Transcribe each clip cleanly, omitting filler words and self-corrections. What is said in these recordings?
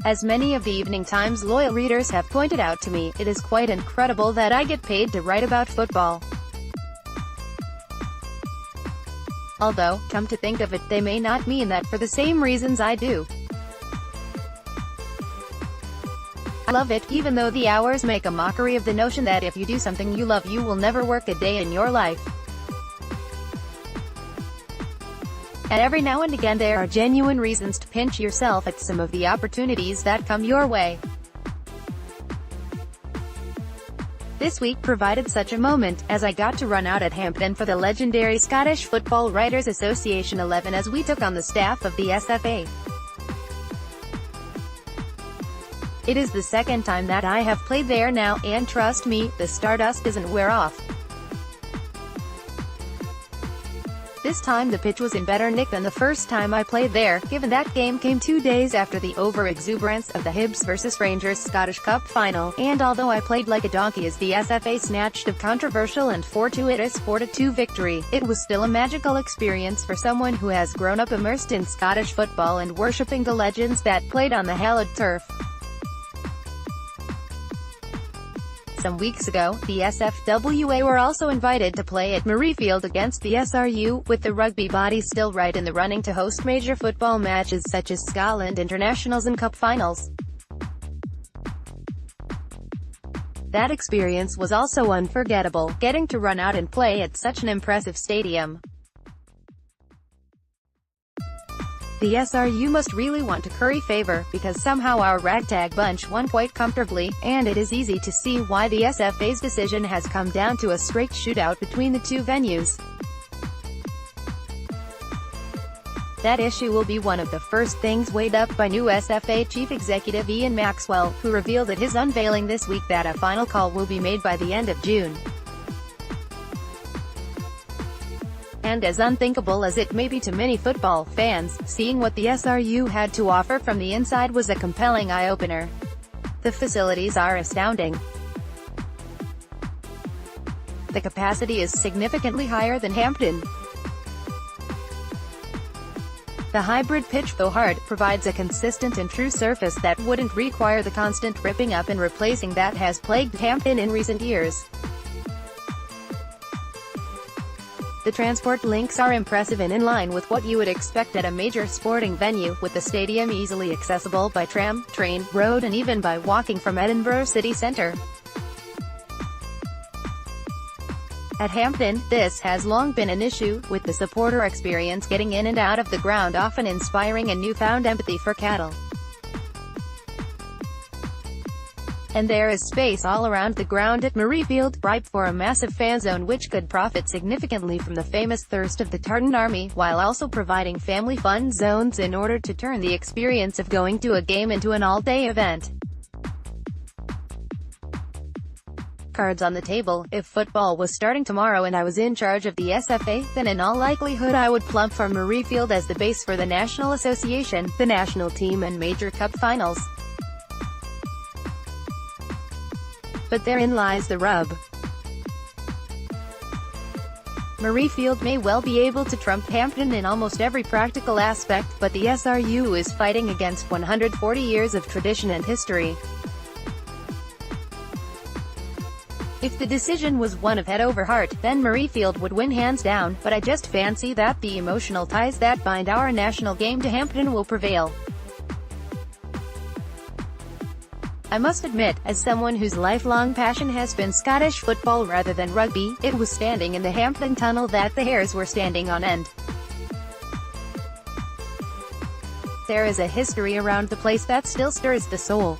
As many of the Evening Times loyal readers have pointed out to me, it is quite incredible that I get paid to write about football. Although, come to think of it, they may not mean that for the same reasons I do. I love it, even though the hours make a mockery of the notion that if you do something you love you will never work a day in your life. And every now and again there are genuine reasons to pinch yourself at some of the opportunities that come your way. This week provided such a moment, as I got to run out at Hampden for the legendary Scottish Football Writers Association 11 as we took on the staff of the SFA. It is the second time that I have played there now, and trust me, the stardust doesn't wear off. This time the pitch was in better nick than the first time I played there, given that game came 2 days after the over-exuberance of the Hibs vs Rangers Scottish Cup final, and although I played like a donkey as the SFA snatched a controversial and fortuitous 4-2 victory, it was still a magical experience for someone who has grown up immersed in Scottish football and worshipping the legends that played on the hallowed turf. Some weeks ago, the SFWA were also invited to play at Murrayfield against the SRU, with the rugby body still right in the running to host major football matches such as Scotland internationals and cup finals. That experience was also unforgettable, getting to run out and play at such an impressive stadium. The SRU must really want to curry favor, because somehow our ragtag bunch won quite comfortably, and it is easy to see why the SFA's decision has come down to a straight shootout between the two venues. That issue will be one of the first things weighed up by new SFA Chief Executive Ian Maxwell, who revealed at his unveiling this week that a final call will be made by the end of June. And as unthinkable as it may be to many football fans, seeing what the SRU had to offer from the inside was a compelling eye-opener. The facilities are astounding. The capacity is significantly higher than Hampden. The hybrid pitch, though hard, provides a consistent and true surface that wouldn't require the constant ripping up and replacing that has plagued Hampden in recent years. The transport links are impressive and in line with what you would expect at a major sporting venue, with the stadium easily accessible by tram, train, road and even by walking from Edinburgh city centre. At Hampden, this has long been an issue, with the supporter experience getting in and out of the ground often inspiring a newfound empathy for cattle. And there is space all around the ground at Murrayfield, ripe for a massive fan zone which could profit significantly from the famous thirst of the Tartan Army, while also providing family fun zones in order to turn the experience of going to a game into an all-day event. Cards on the table: if football was starting tomorrow and I was in charge of the SFA, then in all likelihood I would plump for Murrayfield as the base for the National Association, the national team and major cup finals. But therein lies the rub. Murrayfield may well be able to trump Hampden in almost every practical aspect, but the SRU is fighting against 140 years of tradition and history. If the decision was one of head over heart, then Murrayfield would win hands down, but I just fancy that the emotional ties that bind our national game to Hampden will prevail. I must admit, as someone whose lifelong passion has been Scottish football rather than rugby, it was standing in the Hampden tunnel that the hairs were standing on end. There is a history around the place that still stirs the soul.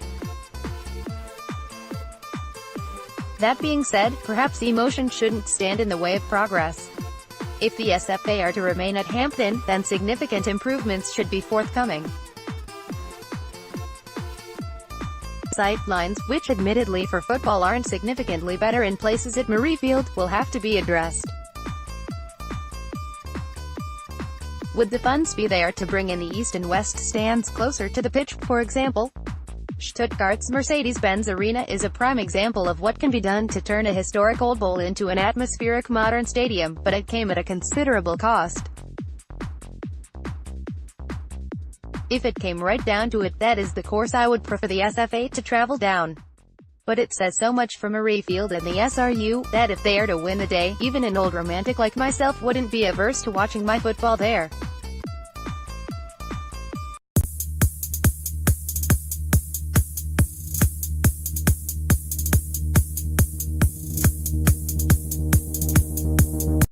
That being said, perhaps emotion shouldn't stand in the way of progress. If the SFA are to remain at Hampden, then significant improvements should be forthcoming. Sight lines, which admittedly for football aren't significantly better in places at Murrayfield, will have to be addressed. Would the funds be there to bring in the east and west stands closer to the pitch, for example? Stuttgart's Mercedes-Benz Arena is a prime example of what can be done to turn a historic old bowl into an atmospheric modern stadium, but it came at a considerable cost. If it came right down to it, that is the course I would prefer the SF8 to travel down. But it says so much for Murrayfield and the SRU, that if they are to win the day, even an old romantic like myself wouldn't be averse to watching my football there.